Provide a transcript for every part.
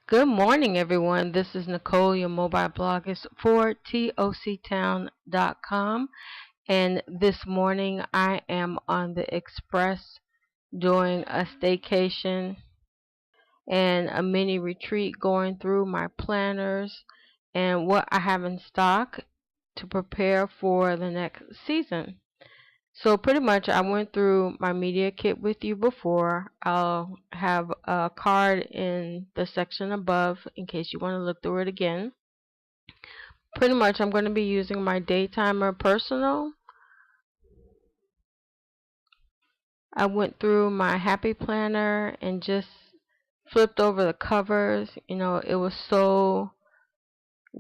Good morning, everyone. This is Nicole, your mobile bloggist for toctown.com. And this morning I am on the Express doing a staycation and a mini retreat, going through my planners and what I have in stock to prepare for the next season. So pretty much I went through my media kit with you before. I'll have a card in the section above in case you want to look through it again. Pretty much I'm going to be using my Daytimer Personal. I went through my Happy Planner and just flipped over the covers. It was so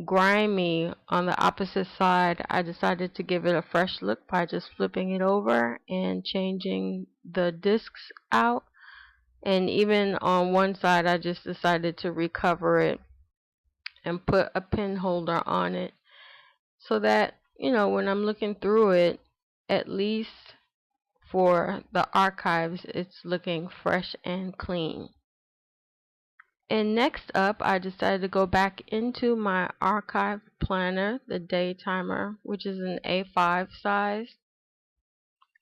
grimy on the opposite side. I decided to give it a fresh look by just flipping it over and changing the discs out. And even on one side, I just decided to recover it and put a pin holder on it so that, when I'm looking through it, at least for the archives, it's looking fresh and clean. And next up, I decided to go back into my archive planner, the Daytimer, which is an A5 size,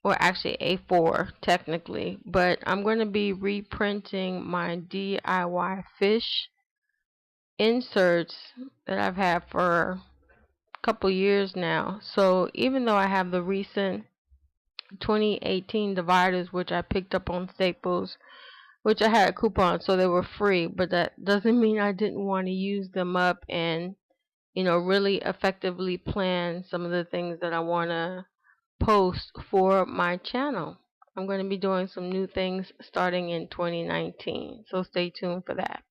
or actually A4 technically, but I'm going to be reprinting my DIY fish inserts that I've had for a couple years now. So even though I have the recent 2018 dividers, which I picked up on Staples, which I had a coupon so they were free, but that doesn't mean I didn't want to use them up and really effectively plan some of the things that I want to post for my channel. I'm going to be doing some new things starting in 2019, so stay tuned for that.